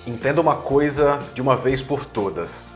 Entenda uma coisa de uma vez por todas.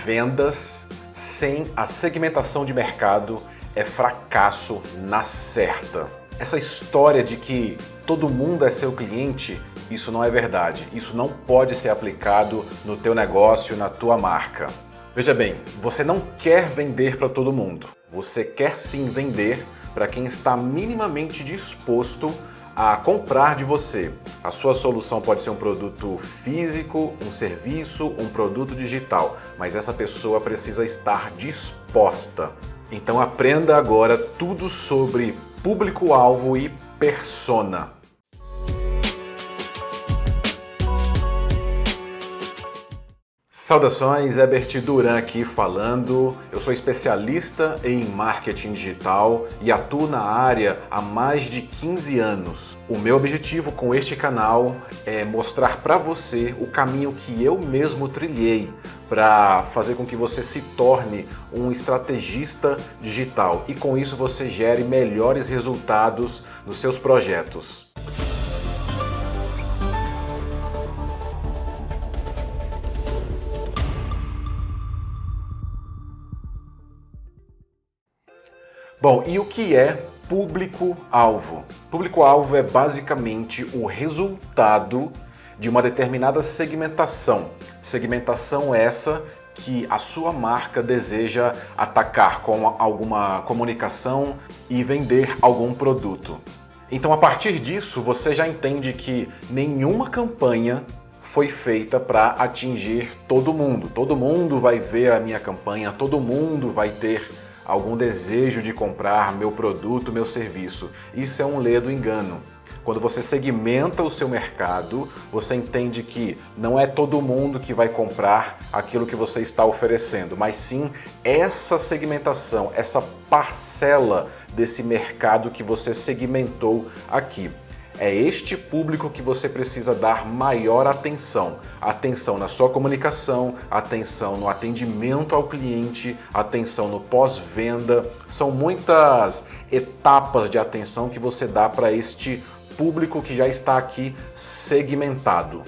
Vendas sem a segmentação de mercado é fracasso na certa. Essa história de que todo mundo é seu cliente, isso não é verdade. Isso não pode ser aplicado no teu negócio, na tua marca. Veja bem, você não quer vender para todo mundo. Você quer sim vender para quem está minimamente disposto a comprar de você. A sua solução pode ser um produto físico, um serviço, um produto digital, mas essa pessoa precisa estar disposta. Então aprenda agora tudo sobre público-alvo e persona. Saudações, Herbert Duran aqui falando. Eu sou especialista em marketing digital e atuo na área há mais de 15 anos. O meu objetivo com este canal é mostrar para você o caminho que eu mesmo trilhei para fazer com que você se torne um estrategista digital e com isso você gere melhores resultados nos seus projetos. Bom, e o que é público-alvo? Público-alvo é basicamente o resultado de uma determinada segmentação. Segmentação essa que a sua marca deseja atacar com alguma comunicação e vender algum produto. Então, a partir disso, você já entende que nenhuma campanha foi feita para atingir todo mundo. Todo mundo vai ver a minha campanha, todo mundo vai ter algum desejo de comprar meu produto, meu serviço. Isso é um ledo engano. Quando você segmenta o seu mercado, você entende que não é todo mundo que vai comprar aquilo que você está oferecendo, mas sim essa segmentação, essa parcela desse mercado que você segmentou aqui. É este público que você precisa dar maior atenção. Atenção na sua comunicação, atenção no atendimento ao cliente, atenção no pós-venda. São muitas etapas de atenção que você dá para este público que já está aqui segmentado.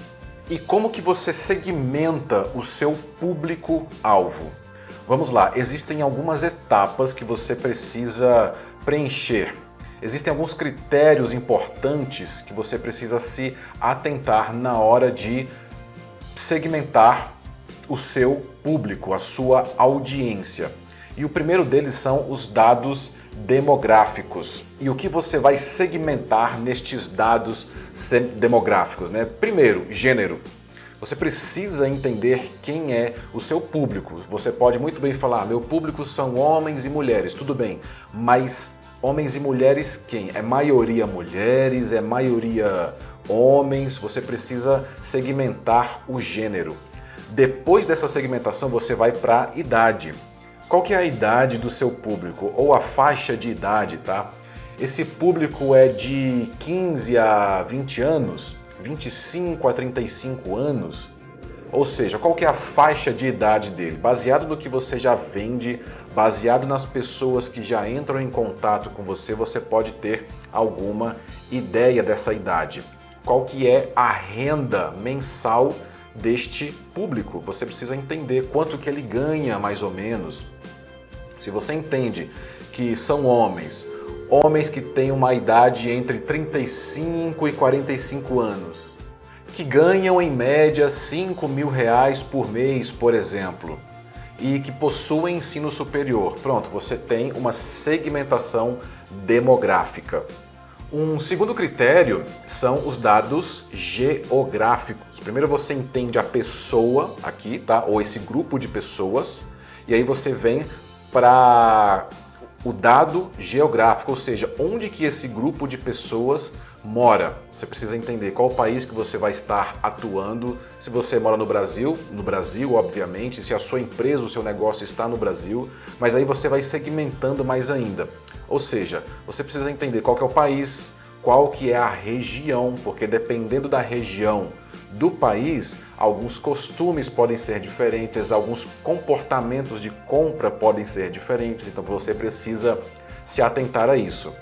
E como que você segmenta o seu público-alvo? Vamos lá, existem algumas etapas que você precisa preencher. Existem alguns critérios importantes que você precisa se atentar na hora de segmentar o seu público, a sua audiência. E o primeiro deles são os dados demográficos. E o que você vai segmentar nestes dados demográficos, né? Primeiro, gênero. Você precisa entender quem é o seu público. Você pode muito bem falar, meu público são homens e mulheres, tudo bem, mas homens e mulheres quem? É maioria mulheres, é maioria homens, você precisa segmentar o gênero. Depois dessa segmentação você vai para a idade. Qual que é a idade do seu público? Ou a faixa de idade, tá? Esse público é de 15 a 20 anos, 25 a 35 anos? Ou seja, qual que é a faixa de idade dele? Baseado no que você já vende, baseado nas pessoas que já entram em contato com você, você pode ter alguma ideia dessa idade. Qual que é a renda mensal deste público? Você precisa entender quanto que ele ganha, mais ou menos. Se você entende que são homens que têm uma idade entre 35 e 45 anos, que ganham em média R$5.000 por mês, por exemplo, e que possuem ensino superior. Pronto, você tem uma segmentação demográfica. Um segundo critério são os dados geográficos. Primeiro você entende a pessoa aqui, tá? Ou esse grupo de pessoas, e aí você vem para o dado geográfico, ou seja, onde que esse grupo de pessoas mora. Você precisa entender qual país que você vai estar atuando. Se você mora no Brasil, obviamente, se a sua empresa, o seu negócio está no Brasil, mas aí você vai segmentando mais ainda. Ou seja, você precisa entender qual que é o país, qual que é a região, porque dependendo da região do país, alguns costumes podem ser diferentes, alguns comportamentos de compra podem ser diferentes, então você precisa se atentar a isso.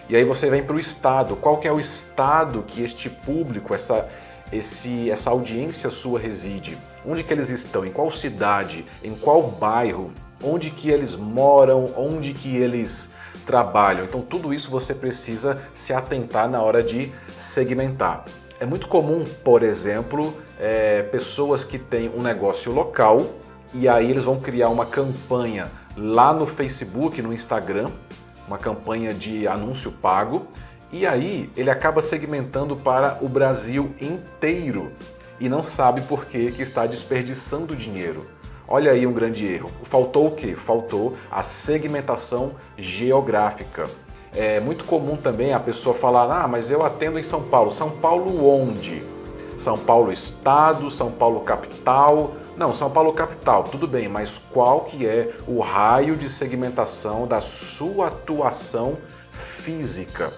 E aí você vem para o estado. Qual que é o estado que este público, essa audiência sua reside, onde que eles estão, em qual cidade, em qual bairro, onde que eles moram, onde que eles trabalham. Então tudo isso você precisa se atentar na hora de segmentar. É muito comum, por exemplo, pessoas que têm um negócio local e aí eles vão criar uma campanha lá no Facebook, no Instagram, uma campanha de anúncio pago, e aí ele acaba segmentando para o Brasil inteiro e não sabe por que está desperdiçando dinheiro. Olha aí um grande erro. Faltou o quê? Faltou a segmentação geográfica. É muito comum também a pessoa falar, mas eu atendo em São Paulo. São Paulo onde? São Paulo Estado, São Paulo Capital? Não, São Paulo Capital, tudo bem, mas qual que é o raio de segmentação da sua atuação física?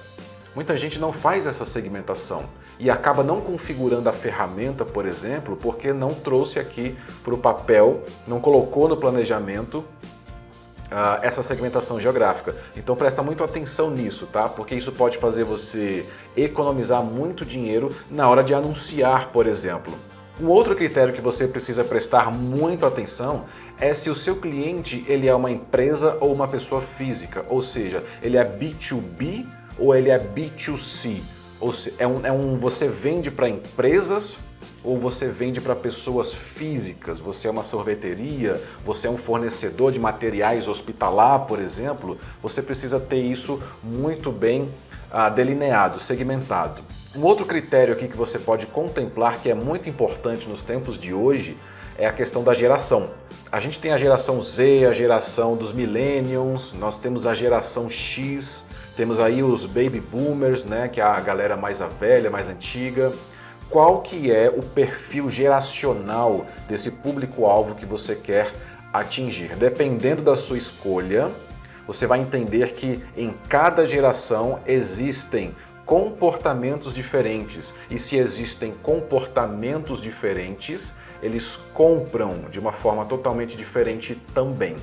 Muita gente não faz essa segmentação e acaba não configurando a ferramenta, por exemplo, porque não trouxe aqui para o papel, não colocou no planejamento essa segmentação geográfica. Então presta muito atenção nisso, tá? Porque isso pode fazer você economizar muito dinheiro na hora de anunciar, por exemplo. Um outro critério que você precisa prestar muito atenção é se o seu cliente ele é uma empresa ou uma pessoa física, ou seja, ele é B2B ou ele é B2C, ou seja, você vende para empresas ou você vende para pessoas físicas. Você é uma sorveteria, você é um fornecedor de materiais hospitalar, por exemplo. Você precisa ter isso muito bem delineado, segmentado. Um outro critério aqui que você pode contemplar, que é muito importante nos tempos de hoje, é a questão da geração. A gente tem a geração Z, a geração dos millennials, nós temos a geração X, temos aí os baby boomers, né, que é a galera mais velha, mais antiga. Qual que é o perfil geracional desse público-alvo que você quer atingir? Dependendo da sua escolha, você vai entender que em cada geração existem comportamentos diferentes. E se existem comportamentos diferentes, eles compram de uma forma totalmente diferente também.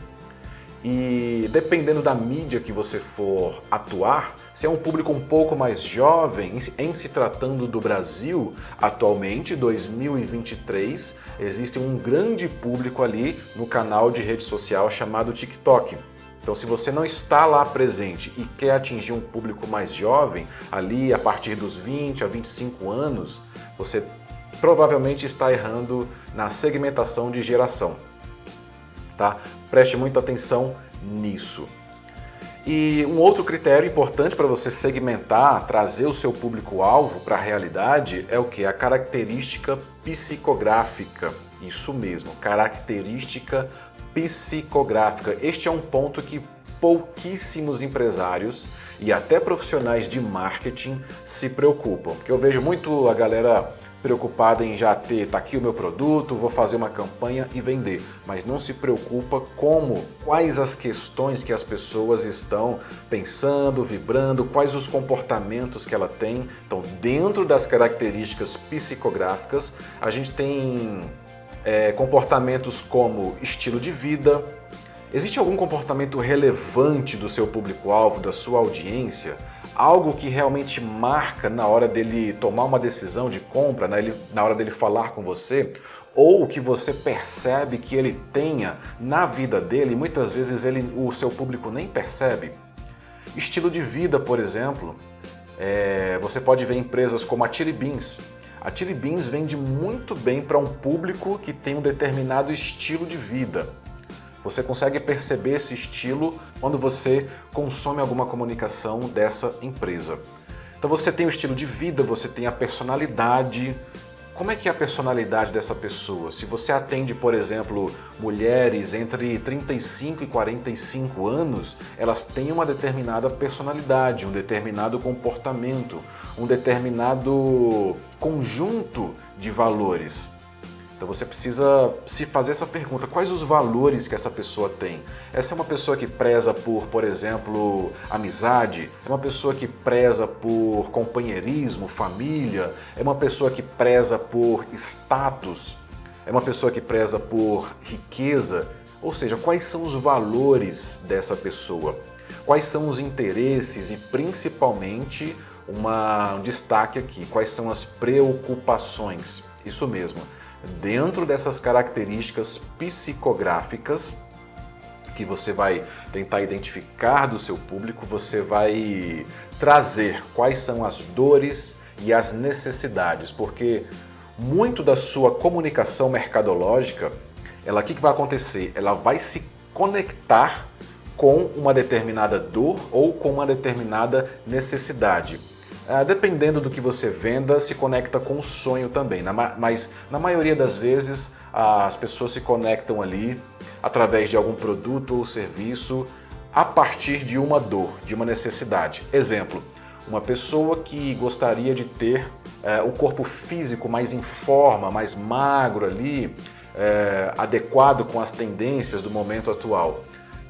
E dependendo da mídia que você for atuar, se é um público um pouco mais jovem, em se tratando do Brasil, atualmente, 2023, existe um grande público ali no canal de rede social chamado TikTok. Então, se você não está lá presente e quer atingir um público mais jovem, ali a partir dos 20 a 25 anos, você provavelmente está errando na segmentação de geração. Tá? Preste muita atenção nisso. E um outro critério importante para você segmentar, trazer o seu público-alvo para a realidade é o que? A característica psicográfica. Isso mesmo, característica psicográfica. Este é um ponto que pouquíssimos empresários e até profissionais de marketing se preocupam. Porque eu vejo muito a galera preocupada em já ter, tá aqui o meu produto, vou fazer uma campanha e vender, mas não se preocupa quais as questões que as pessoas estão pensando, vibrando, quais os comportamentos que ela tem. Então, dentro das características psicográficas, a gente tem comportamentos como estilo de vida. Existe algum comportamento relevante do seu público-alvo, da sua audiência? Algo que realmente marca na hora dele tomar uma decisão de compra, na hora dele falar com você, ou que você percebe que ele tenha na vida dele, muitas vezes o seu público nem percebe. Estilo de vida, por exemplo, você pode ver empresas como a Chili Beans. A Chili Beans vende muito bem para um público que tem um determinado estilo de vida. Você consegue perceber esse estilo quando você consome alguma comunicação dessa empresa. Então você tem o estilo de vida, você tem a personalidade. Como é que é a personalidade dessa pessoa? Se você atende, por exemplo, mulheres entre 35 e 45 anos, elas têm uma determinada personalidade, um determinado comportamento, um determinado conjunto de valores. Então você precisa se fazer essa pergunta, quais os valores que essa pessoa tem? Essa é uma pessoa que preza por exemplo, amizade? É uma pessoa que preza por companheirismo, família? É uma pessoa que preza por status? É uma pessoa que preza por riqueza? Ou seja, quais são os valores dessa pessoa? Quais são os interesses e principalmente um destaque aqui. Quais são as preocupações? Isso mesmo. Dentro dessas características psicográficas que você vai tentar identificar do seu público, você vai trazer quais são as dores e as necessidades, porque muito da sua comunicação mercadológica, o que vai acontecer? Ela vai se conectar com uma determinada dor ou com uma determinada necessidade. Dependendo do que você venda, se conecta com o sonho também, mas na maioria das vezes as pessoas se conectam ali através de algum produto ou serviço a partir de uma dor, de uma necessidade. Exemplo, uma pessoa que gostaria de ter o corpo físico mais em forma, mais magro ali, adequado com as tendências do momento atual.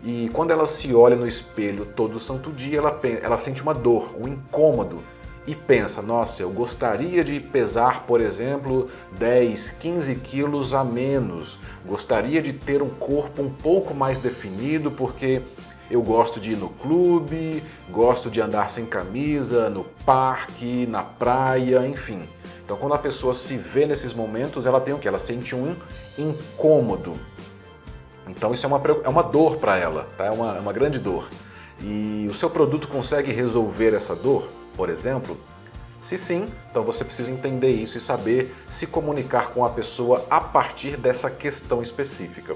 E quando ela se olha no espelho todo santo dia, ela sente uma dor, um incômodo e pensa, nossa, eu gostaria de pesar, por exemplo, 10, 15 quilos a menos, gostaria de ter um corpo um pouco mais definido porque eu gosto de ir no clube, gosto de andar sem camisa, no parque, na praia, enfim. Então quando a pessoa se vê nesses momentos, ela tem o quê? Ela sente um incômodo. Então isso é uma dor para ela, tá? É uma grande dor. E o seu produto consegue resolver essa dor, por exemplo? Se sim, então você precisa entender isso e saber se comunicar com a pessoa a partir dessa questão específica.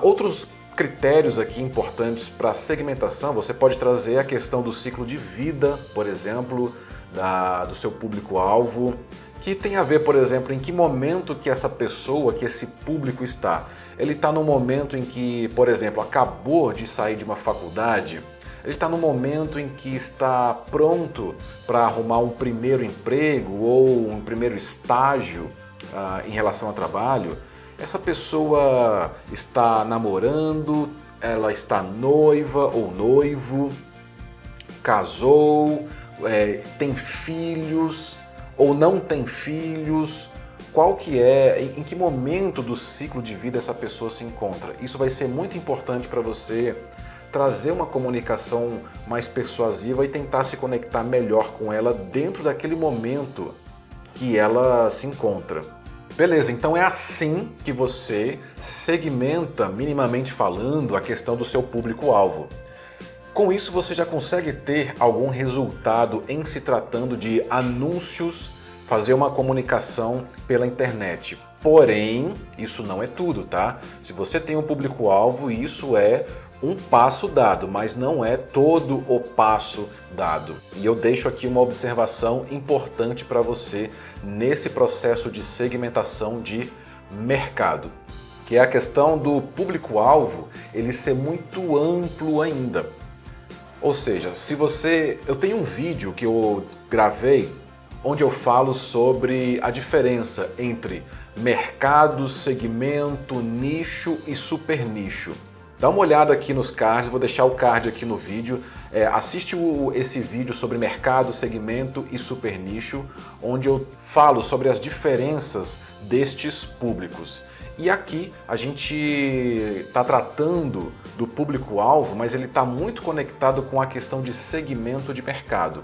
Outros critérios aqui importantes para a segmentação, você pode trazer a questão do ciclo de vida, por exemplo, do seu público-alvo, que tem a ver, por exemplo, em que momento que essa pessoa, que esse público está. Ele está no momento em que, por exemplo, acabou de sair de uma faculdade, ele está no momento em que está pronto para arrumar um primeiro emprego ou um primeiro estágio em relação ao trabalho. Essa pessoa está namorando, ela está noiva ou noivo, casou, tem filhos ou não tem filhos. Qual que em que momento do ciclo de vida essa pessoa se encontra? Isso vai ser muito importante para você trazer uma comunicação mais persuasiva e tentar se conectar melhor com ela dentro daquele momento que ela se encontra. Beleza, então é assim que você segmenta, minimamente falando, a questão do seu público-alvo. Com isso você já consegue ter algum resultado em se tratando de anúncios, fazer uma comunicação pela internet. Porém, isso não é tudo, tá? Se você tem um público-alvo, isso é um passo dado, mas não é todo o passo dado. E eu deixo aqui uma observação importante para você nesse processo de segmentação de mercado, que é a questão do público-alvo ele ser muito amplo ainda. Ou seja, eu tenho um vídeo que eu gravei onde eu falo sobre a diferença entre mercado, segmento, nicho e super nicho. Dá uma olhada aqui nos cards, vou deixar o card aqui no vídeo. Assiste esse vídeo sobre mercado, segmento e super nicho, onde eu falo sobre as diferenças destes públicos. E aqui a gente está tratando do público-alvo, mas ele está muito conectado com a questão de segmento de mercado.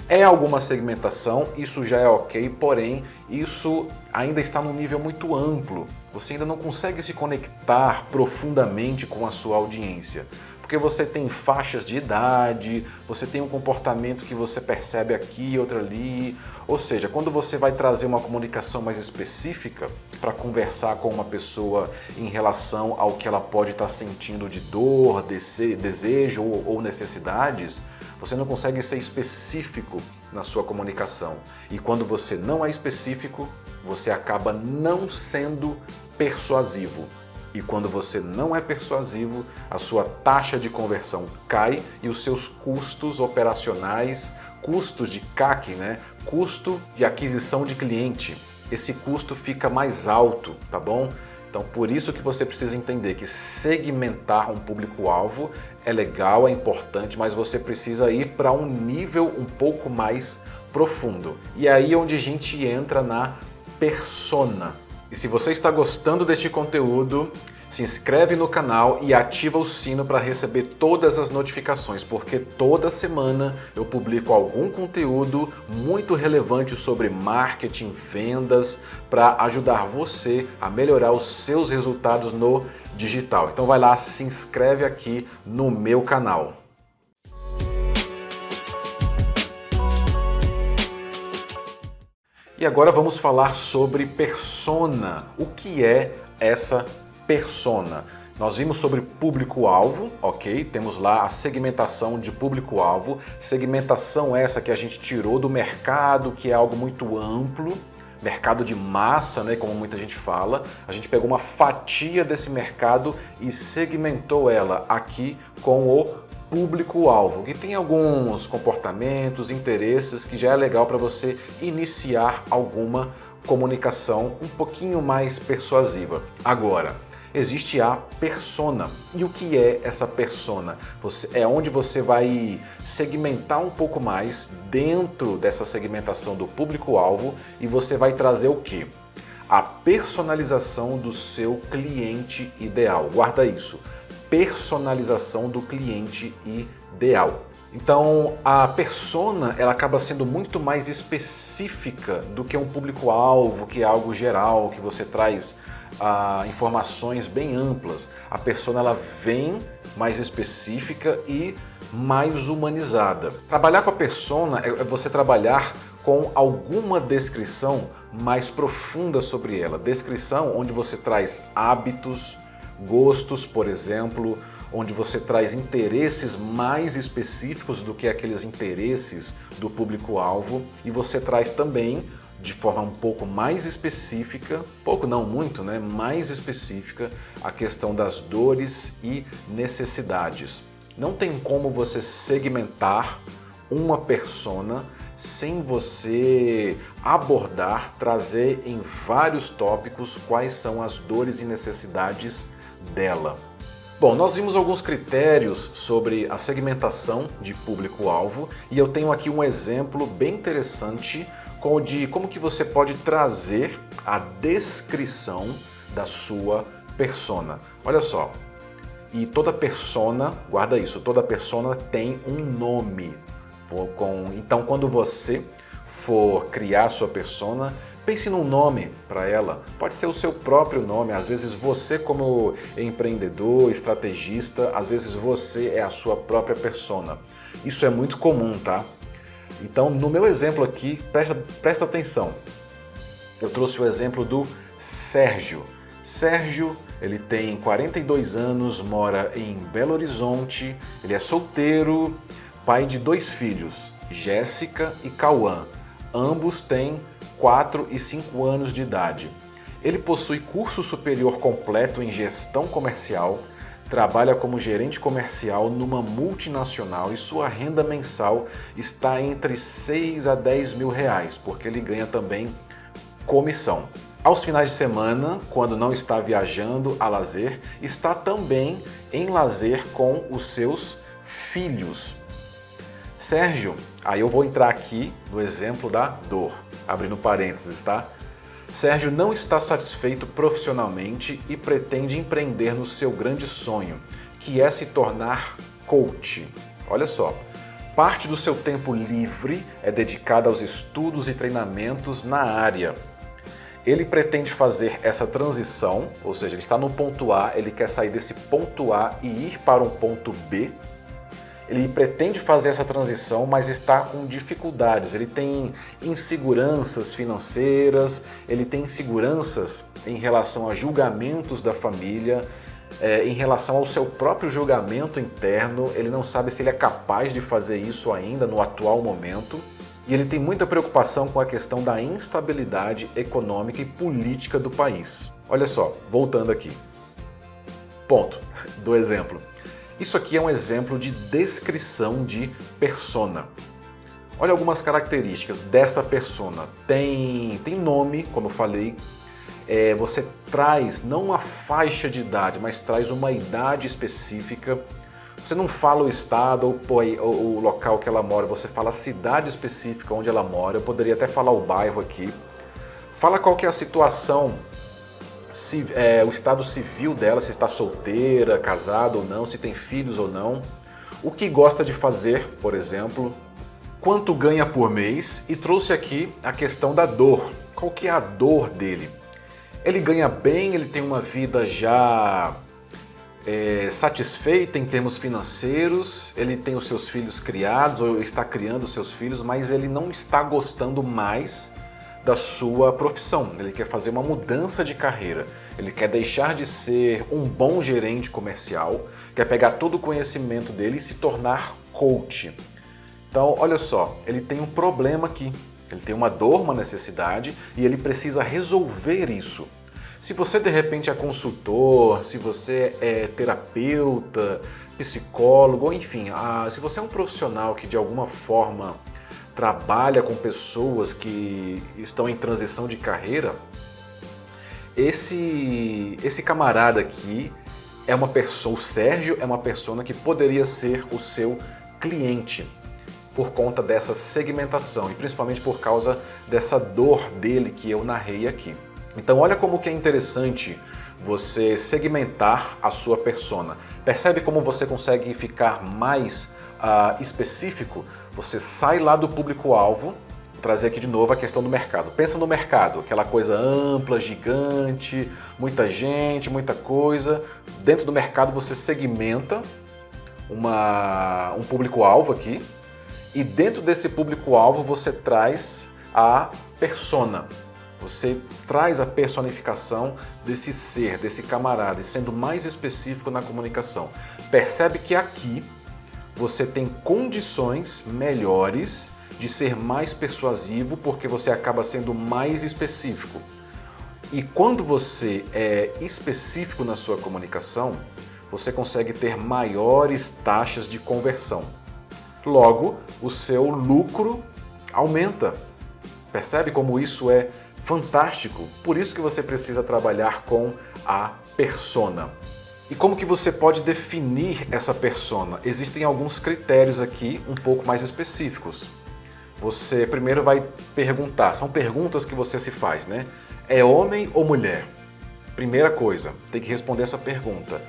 É alguma segmentação, isso já é ok, porém isso ainda está num nível muito amplo. Você ainda não consegue se conectar profundamente com a sua audiência, porque você tem faixas de idade, você tem um comportamento que você percebe aqui, outro ali. Ou seja, quando você vai trazer uma comunicação mais específica para conversar com uma pessoa em relação ao que ela pode estar sentindo de dor, desejo ou necessidades, você não consegue ser específico na sua comunicação. E quando você não é específico, você acaba não sendo persuasivo. E quando você não é persuasivo, a sua taxa de conversão cai e os seus custos operacionais, custos de CAC, né? Custo de aquisição de cliente, esse custo fica mais alto, tá bom? Então por isso que você precisa entender que segmentar um público-alvo é legal, é importante, mas você precisa ir para um nível um pouco mais profundo. E aí é onde a gente entra na persona. E se você está gostando deste conteúdo, Se inscreve no canal e ativa o sino para receber todas as notificações, porque toda semana eu publico algum conteúdo muito relevante sobre marketing, vendas, para ajudar você a melhorar os seus resultados no digital. Então vai lá, se inscreve aqui no meu canal. E agora vamos falar sobre persona. O que é essa persona? Nós vimos sobre público-alvo, ok? Temos lá a segmentação de público-alvo. Segmentação essa que a gente tirou do mercado, que é algo muito amplo. Mercado de massa, né, como muita gente fala. A gente pegou uma fatia desse mercado e segmentou ela aqui com o público-alvo, que tem alguns comportamentos, interesses que já é legal para você iniciar alguma comunicação um pouquinho mais persuasiva. Agora, existe a persona. E o que é essa persona? É onde você vai segmentar um pouco mais dentro dessa segmentação do público-alvo e você vai trazer o quê? A personalização do seu cliente ideal. Guarda isso. Personalização do cliente ideal. Então, a persona ela acaba sendo muito mais específica do que um público-alvo, que é algo geral, que você traz informações bem amplas. A persona ela vem mais específica e mais humanizada. Trabalhar com a persona é você trabalhar com alguma descrição mais profunda sobre ela. Descrição onde você traz hábitos, gostos, por exemplo, onde você traz interesses mais específicos do que aqueles interesses do público-alvo e você traz também de forma um pouco mais específica, pouco não muito, né, mais específica, a questão das dores e necessidades. Não tem como você segmentar uma persona sem você abordar, trazer em vários tópicos quais são as dores e necessidades dela. Bom, nós vimos alguns critérios sobre a segmentação de público-alvo e eu tenho aqui um exemplo bem interessante de como que você pode trazer a descrição da sua persona. Olha só, e toda persona, guarda isso, toda persona tem um nome. Então, quando você for criar sua persona, pense num nome para ela. Pode ser o seu próprio nome. Às vezes você, como empreendedor, estrategista, às vezes você é a sua própria persona. Isso é muito comum, tá? Então, no meu exemplo aqui, presta atenção. Eu trouxe o exemplo do Sérgio. Sérgio, ele tem 42 anos, mora em Belo Horizonte, ele é solteiro, pai de 2 filhos, Jéssica e Cauã. Ambos têm 4 e 5 anos de idade. Ele possui curso superior completo em gestão comercial, trabalha como gerente comercial numa multinacional e sua renda mensal está entre 6 a 10 mil reais, porque ele ganha também comissão. Aos finais de semana, quando não está viajando a lazer, está também em lazer com os seus filhos. Sérgio, aí eu vou entrar aqui no exemplo da dor, abrindo parênteses, tá? Sérgio não está satisfeito profissionalmente e pretende empreender no seu grande sonho, que é se tornar coach. Olha só, parte do seu tempo livre é dedicado aos estudos e treinamentos na área. Ele pretende fazer essa transição, ou seja, ele está no ponto A, ele quer sair desse ponto A e ir para um ponto B. Ele pretende fazer essa transição, mas está com dificuldades. Ele tem inseguranças financeiras, ele tem inseguranças em relação a julgamentos da família, em relação ao seu próprio julgamento interno. Ele não sabe se ele é capaz de fazer isso ainda no atual momento. E ele tem muita preocupação com a questão da instabilidade econômica e política do país. Olha só, voltando aqui. Ponto do exemplo. Isso aqui é um exemplo de descrição de persona. Olha algumas características dessa persona. Tem nome, como eu falei. Você traz não uma faixa de idade, mas traz uma idade específica. Você não fala o estado ou o local que ela mora, você fala a cidade específica onde ela mora. Eu poderia até falar o bairro aqui. Fala qual que é a situação o estado civil dela, se está solteira, casada ou não, se tem filhos ou não, o que gosta de fazer, por exemplo, quanto ganha por mês, e trouxe aqui a questão da dor. Qual que é a dor dele? Ele ganha bem, ele tem uma vida já satisfeita em termos financeiros, ele tem os seus filhos criados ou está criando os seus filhos, mas ele não está gostando mais da sua profissão. Ele quer fazer uma mudança de carreira, ele quer deixar de ser um bom gerente comercial, quer pegar todo o conhecimento dele e se tornar coach. Então, olha só, ele tem um problema aqui, ele tem uma dor, uma necessidade e ele precisa resolver isso. Se você de repente é consultor, se você é terapeuta, psicólogo, ou enfim, se você é um profissional que de alguma forma trabalha com pessoas que estão em transição de carreira, esse camarada aqui é uma pessoa, o Sérgio é uma pessoa que poderia ser o seu cliente por conta dessa segmentação e principalmente por causa dessa dor dele que eu narrei aqui. Então olha como que é interessante você segmentar a sua persona. Percebe como você consegue ficar mais específico? Você sai lá do público-alvo, trazer aqui de novo a questão do mercado. Pensa no mercado, aquela coisa ampla, gigante, muita gente, muita coisa. Dentro do mercado você segmenta um público-alvo aqui e dentro desse público-alvo você traz a persona. Você traz a personificação desse ser, desse camarada, e sendo mais específico na comunicação. Percebe que aqui você tem condições melhores de ser mais persuasivo porque você acaba sendo mais específico. E quando você é específico na sua comunicação, você consegue ter maiores taxas de conversão. Logo, o seu lucro aumenta. Percebe como isso é fantástico? Por isso que você precisa trabalhar com a persona. E como que você pode definir essa persona? Existem alguns critérios aqui um pouco mais específicos. Você primeiro vai perguntar, são perguntas que você se faz, né? É homem ou mulher? Primeira coisa, tem que responder essa pergunta.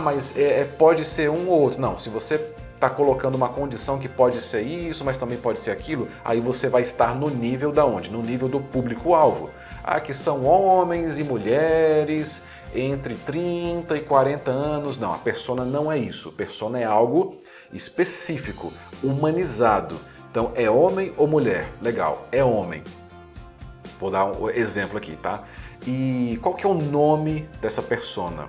Mas pode ser um ou outro. Não, se você está colocando uma condição que pode ser isso, mas também pode ser aquilo, aí você vai estar no nível da onde? No nível do público-alvo. Que são homens e mulheres entre 30 e 40 anos. Não, a persona não é isso. Persona é algo específico, humanizado. Então, é homem ou mulher? Legal, é homem. Vou dar um exemplo aqui, tá? E qual que é o nome dessa persona?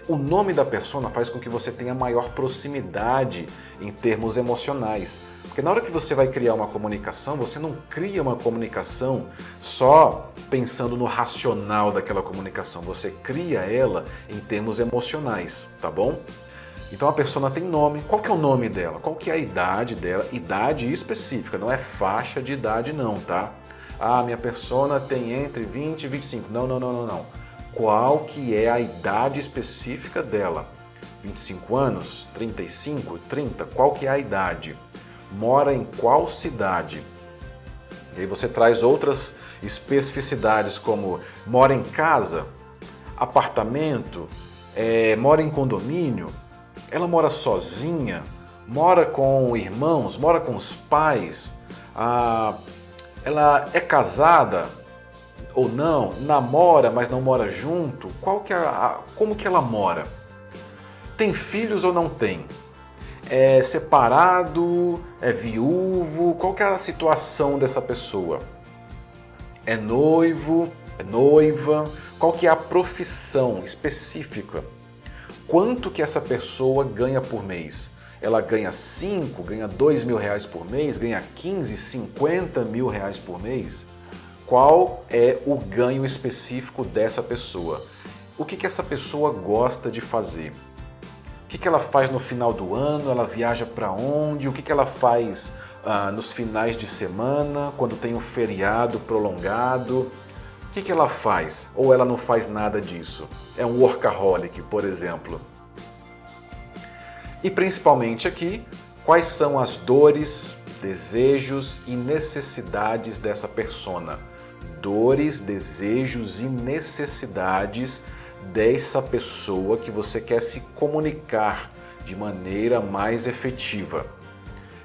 O nome da persona faz com que você tenha maior proximidade em termos emocionais. Porque na hora que você vai criar uma comunicação, você não cria uma comunicação só pensando no racional daquela comunicação. Você cria ela em termos emocionais, tá bom? Então a persona tem nome. Qual que é o nome dela? Qual que é a idade dela? Idade específica, não é faixa de idade não, tá? Minha persona tem entre 20 e 25. Não. Qual que é a idade específica dela? 25 anos? 35? 30? Qual que é a idade? Mora em qual cidade? E aí você traz outras especificidades como mora em casa, apartamento, mora em condomínio, ela mora sozinha, mora com irmãos, mora com os pais, ela é casada ou não, namora, mas não mora junto, como que ela mora? Tem filhos ou não tem? É separado, é viúvo, qual que é a situação dessa pessoa? É noivo, é noiva, qual que é a profissão específica? Quanto que essa pessoa ganha por mês? Ela ganha 5, ganha 2 mil reais por mês, ganha 15, 50 mil reais por mês? Qual é o ganho específico dessa pessoa? O que essa pessoa gosta de fazer? O que ela faz no final do ano? Ela viaja para onde? O que ela faz nos finais de semana, quando tem um feriado prolongado? O que ela faz? Ou ela não faz nada disso? É um workaholic, por exemplo. E principalmente aqui, quais são as dores, desejos e necessidades dessa persona? dores, desejos e necessidades dessa pessoa que você quer se comunicar de maneira mais efetiva.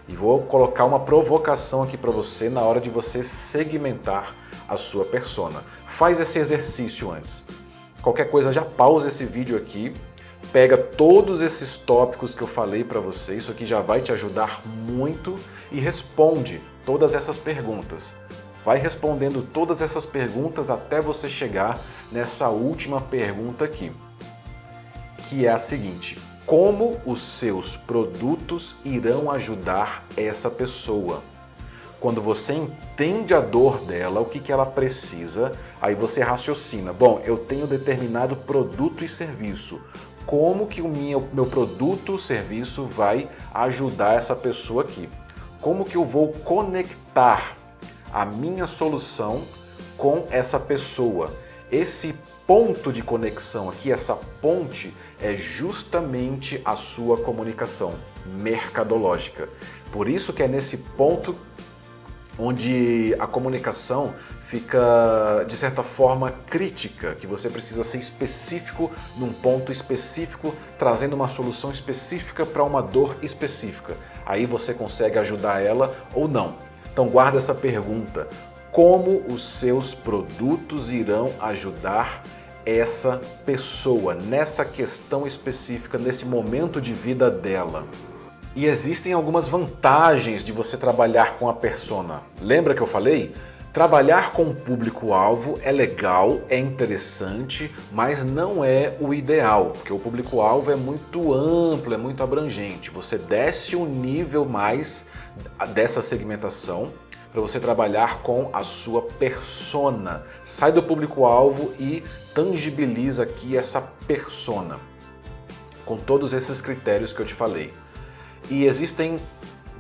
E vou colocar uma provocação aqui para você na hora de você segmentar a sua persona. Faz esse exercício antes. Qualquer coisa, já pausa esse vídeo aqui, pega todos esses tópicos que eu falei para você, isso aqui já vai te ajudar muito, e responde todas essas perguntas. Vai respondendo todas essas perguntas até você chegar nessa última pergunta aqui, que é a seguinte: como os seus produtos irão ajudar essa pessoa? Quando você entende a dor dela, o que ela precisa, aí você raciocina. Bom, eu tenho determinado produto e serviço. Como que o meu produto ou serviço vai ajudar essa pessoa aqui? Como que eu vou conectar a minha solução com essa pessoa? Esse ponto de conexão aqui, essa ponte, é justamente a sua comunicação mercadológica. Por isso que é nesse ponto onde a comunicação fica, de certa forma, crítica, que você precisa ser específico num ponto específico, trazendo uma solução específica para uma dor específica. Aí você consegue ajudar ela ou não. Então guarda essa pergunta: como os seus produtos irão ajudar essa pessoa nessa questão específica, nesse momento de vida dela? E existem algumas vantagens de você trabalhar com a persona. Lembra que eu falei? Trabalhar com o público-alvo é legal, é interessante, mas não é o ideal, porque o público-alvo é muito amplo, é muito abrangente. Você desce um nível mais dessa segmentação para você trabalhar com a sua persona. Sai do público-alvo e tangibiliza aqui essa persona, com todos esses critérios que eu te falei. E existem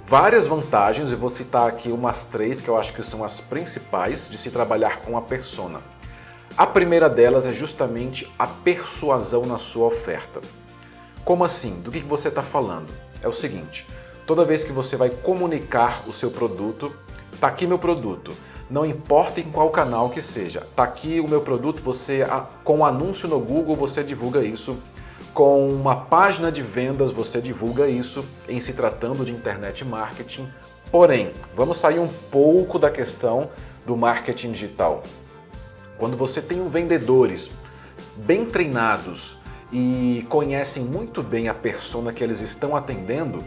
várias vantagens, eu vou citar aqui umas 3 que eu acho que são as principais de se trabalhar com a persona. A primeira delas é justamente a persuasão na sua oferta. Como assim? Do que você está falando? É o seguinte: toda vez que você vai comunicar o seu produto, tá aqui meu produto, não importa em qual canal que seja, tá aqui o meu produto, você com um anúncio no Google você divulga isso, com uma página de vendas você divulga isso, em se tratando de internet marketing. Porém, vamos sair um pouco da questão do marketing digital. Quando você tem vendedores bem treinados e conhecem muito bem a persona que eles estão atendendo,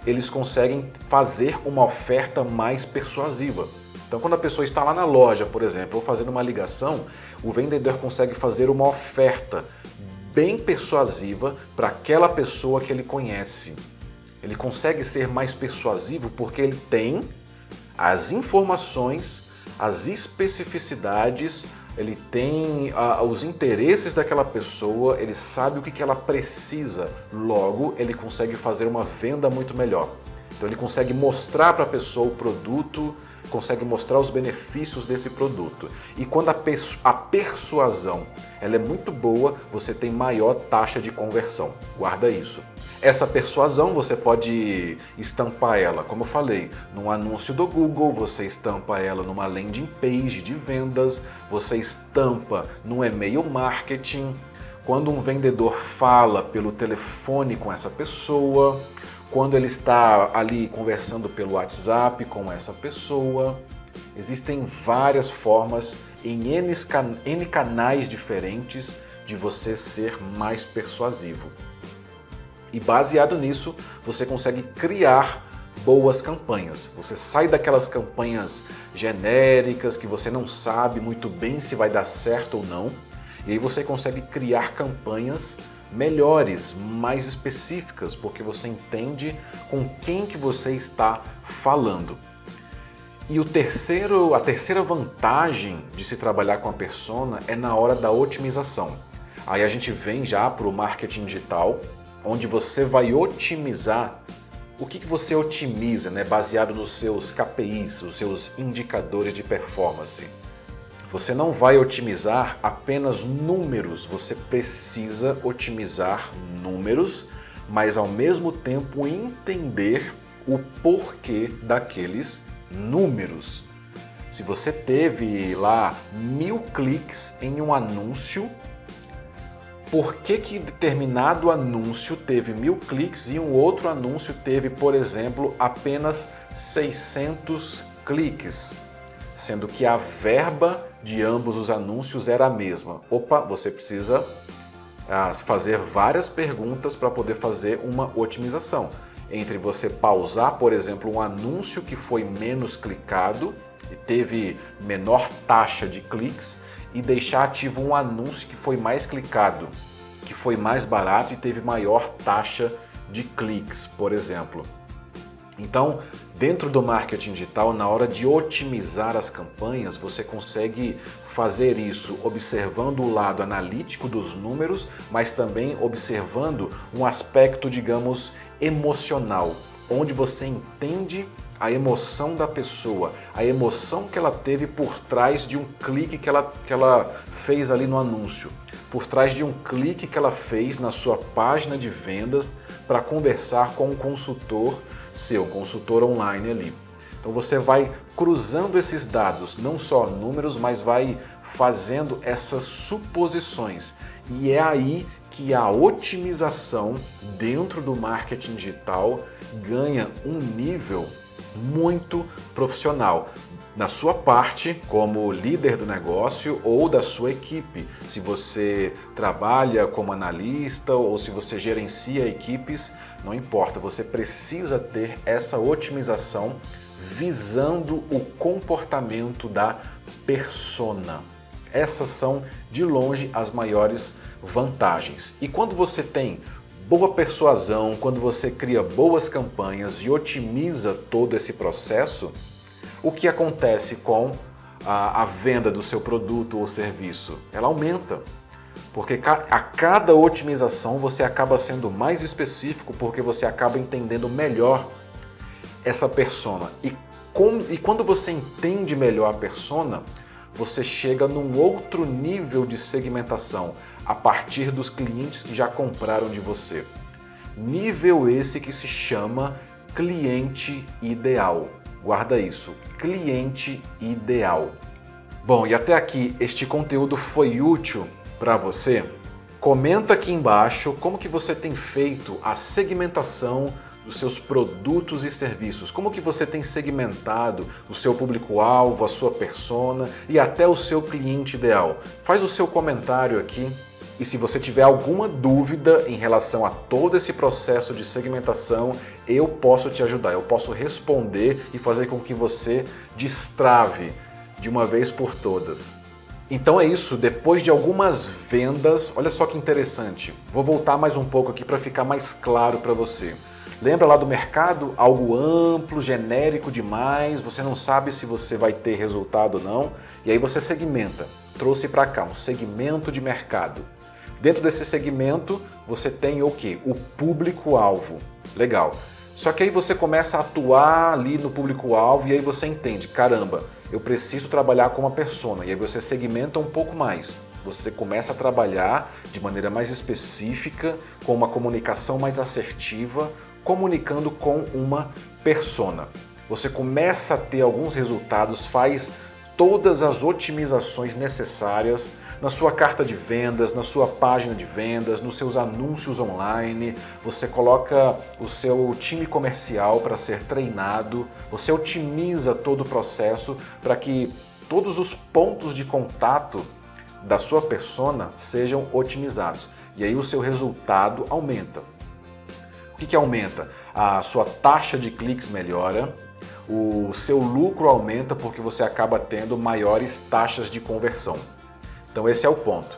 eles conseguem fazer uma oferta mais persuasiva. Então, quando a pessoa está lá na loja, por exemplo, ou fazendo uma ligação, o vendedor consegue fazer uma oferta bem persuasiva para aquela pessoa que ele conhece. Ele consegue ser mais persuasivo porque ele tem as informações, as especificidades, ele tem os interesses daquela pessoa, ele sabe o que ela precisa, logo ele consegue fazer uma venda muito melhor. Então ele consegue mostrar para a pessoa o produto, consegue mostrar os benefícios desse produto. E quando a persuasão ela é muito boa, você tem maior taxa de conversão. Guarda isso. Essa persuasão você pode estampar ela, como eu falei, num anúncio do Google, você estampa ela numa landing page de vendas, você estampa no e-mail marketing, quando um vendedor fala pelo telefone com essa pessoa, quando ele está ali conversando pelo WhatsApp com essa pessoa. Existem várias formas em N canais diferentes de você ser mais persuasivo. E baseado nisso, você consegue criar boas campanhas. Você sai daquelas campanhas genéricas que você não sabe muito bem se vai dar certo ou não, e aí você consegue criar campanhas melhores, mais específicas, porque você entende com quem que você está falando. E a terceira vantagem de se trabalhar com a persona é na hora da otimização. Aí a gente vem já para o marketing digital, onde você vai otimizar. O que você otimiza, né? Baseado nos seus KPIs, os seus indicadores de performance. Você não vai otimizar apenas números, você precisa otimizar números, mas ao mesmo tempo entender o porquê daqueles números. Se você teve lá 1000 cliques em um anúncio, por que determinado anúncio teve 1000 cliques e um outro anúncio teve, por exemplo, apenas 600 cliques? Sendo que a verba de ambos os anúncios era a mesma. Opa, você precisa fazer várias perguntas para poder fazer uma otimização. Entre você pausar, por exemplo, um anúncio que foi menos clicado e teve menor taxa de cliques e deixar ativo um anúncio que foi mais clicado, que foi mais barato e teve maior taxa de cliques, por exemplo. Então, dentro do marketing digital, na hora de otimizar as campanhas, você consegue fazer isso observando o lado analítico dos números, mas também observando um aspecto, digamos, emocional, onde você entende a emoção da pessoa, a emoção que ela teve por trás de um clique que ela fez ali no anúncio, por trás de um clique que ela fez na sua página de vendas para conversar com um consultor seu, consultor online ali. Então você vai cruzando esses dados, não só números, mas vai fazendo essas suposições. E é aí que a otimização dentro do marketing digital ganha um nível muito profissional na sua parte como líder do negócio ou da sua equipe. Se você trabalha como analista ou se você gerencia equipes, não importa, você precisa ter essa otimização visando o comportamento da persona. Essas são, de longe, as maiores vantagens. E quando você tem boa persuasão, quando você cria boas campanhas e otimiza todo esse processo, o que acontece com a venda do seu produto ou serviço? Ela aumenta. Porque a cada otimização você acaba sendo mais específico, porque você acaba entendendo melhor essa persona. E quando você entende melhor a persona, você chega num outro nível de segmentação a partir dos clientes que já compraram de você. Nível esse que se chama cliente ideal. Guarda isso, cliente ideal. Bom, e até aqui este conteúdo foi útil para você? Comenta aqui embaixo como que você tem feito a segmentação dos seus produtos e serviços, como que você tem segmentado o seu público-alvo, a sua persona e até o seu cliente ideal. Faz o seu comentário aqui e se você tiver alguma dúvida em relação a todo esse processo de segmentação, eu posso te ajudar, eu posso responder e fazer com que você destrave de uma vez por todas. Então é isso, depois de algumas vendas, olha só que interessante, vou voltar mais um pouco aqui para ficar mais claro para você. Lembra lá do mercado? Algo amplo, genérico demais, você não sabe se você vai ter resultado ou não, e aí você segmenta. Trouxe para cá um segmento de mercado. Dentro desse segmento, você tem o quê? O público-alvo. Legal. Só que aí você começa a atuar ali no público-alvo e aí você entende, caramba, eu preciso trabalhar com uma persona. E aí você segmenta um pouco mais. Você começa a trabalhar de maneira mais específica, com uma comunicação mais assertiva, comunicando com uma persona. Você começa a ter alguns resultados, faz todas as otimizações necessárias na sua carta de vendas, na sua página de vendas, nos seus anúncios online, você coloca o seu time comercial para ser treinado, você otimiza todo o processo para que todos os pontos de contato da sua persona sejam otimizados. E aí o seu resultado aumenta. O que aumenta? A sua taxa de cliques melhora, o seu lucro aumenta porque você acaba tendo maiores taxas de conversão. Então esse é o ponto.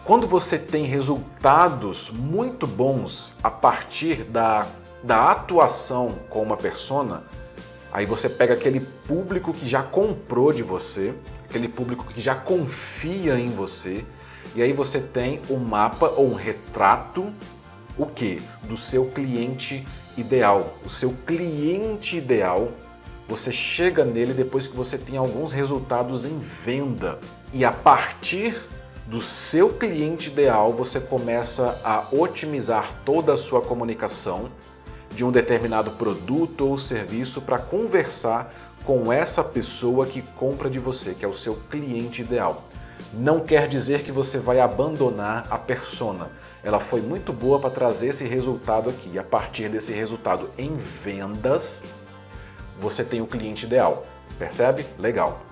Quando você tem resultados muito bons a partir da atuação com uma persona, aí você pega aquele público que já comprou de você, aquele público que já confia em você, e aí você tem um mapa ou um retrato, o quê? Do seu cliente ideal. O seu cliente ideal, você chega nele depois que você tem alguns resultados em venda. E a partir do seu cliente ideal, você começa a otimizar toda a sua comunicação de um determinado produto ou serviço para conversar com essa pessoa que compra de você, que é o seu cliente ideal. Não quer dizer que você vai abandonar a persona. Ela foi muito boa para trazer esse resultado aqui. E a partir desse resultado em vendas, você tem o cliente ideal. Percebe? Legal.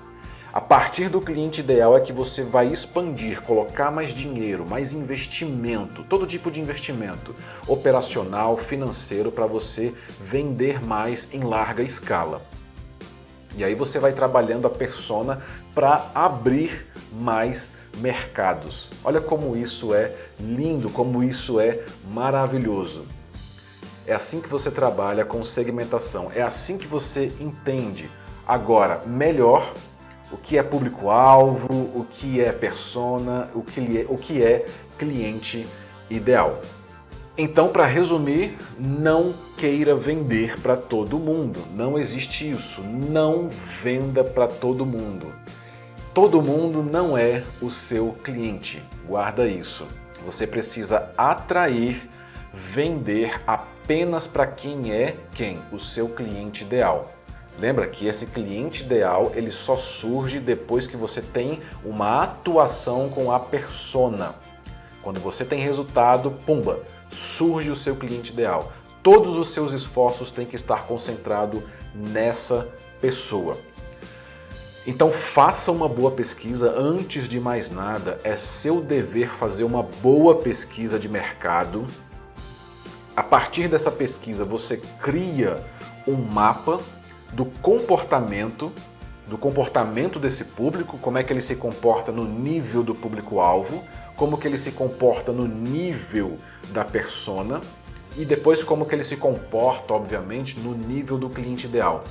A partir do cliente ideal é que você vai expandir, colocar mais dinheiro, mais investimento, todo tipo de investimento, operacional, financeiro, para você vender mais em larga escala. E aí você vai trabalhando a persona para abrir mais mercados. Olha como isso é lindo, como isso é maravilhoso. É assim que você trabalha com segmentação, é assim que você entende agora melhor o que é público-alvo, o que é persona, o que é cliente ideal. Então, para resumir, não queira vender para todo mundo. Não existe isso. Não venda para todo mundo. Todo mundo não é o seu cliente. Guarda isso. Você precisa atrair, vender apenas para quem é quem? O seu cliente ideal. Lembra que esse cliente ideal ele só surge depois que você tem uma atuação com a persona. Quando você tem resultado, pumba, surge o seu cliente ideal. Todos os seus esforços têm que estar concentrados nessa pessoa. Então faça uma boa pesquisa. Antes de mais nada, é seu dever fazer uma boa pesquisa de mercado. A partir dessa pesquisa, você cria um mapa do comportamento desse público, como é que ele se comporta no nível do público-alvo, como que ele se comporta no nível da persona e depois como que ele se comporta, obviamente, no nível do cliente ideal.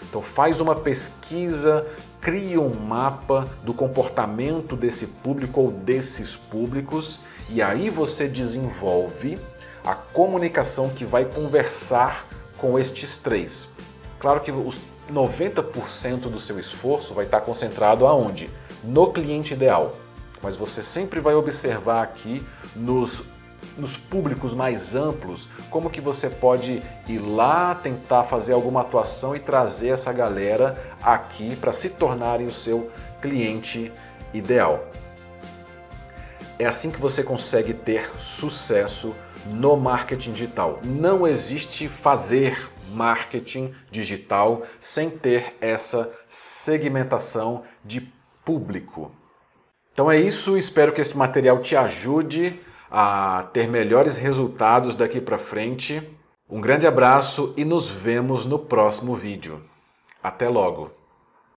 Então faz uma pesquisa, cria um mapa do comportamento desse público ou desses públicos e aí você desenvolve a comunicação que vai conversar com estes três. Claro que os 90% do seu esforço vai estar concentrado aonde? No cliente ideal. Mas você sempre vai observar aqui nos públicos mais amplos como que você pode ir lá tentar fazer alguma atuação e trazer essa galera aqui para se tornarem o seu cliente ideal. É assim que você consegue ter sucesso no marketing digital. Não existe fazer marketing digital sem ter essa segmentação de público. Então é isso, espero que esse material te ajude a ter melhores resultados daqui para frente. Um grande abraço e nos vemos no próximo vídeo. Até logo!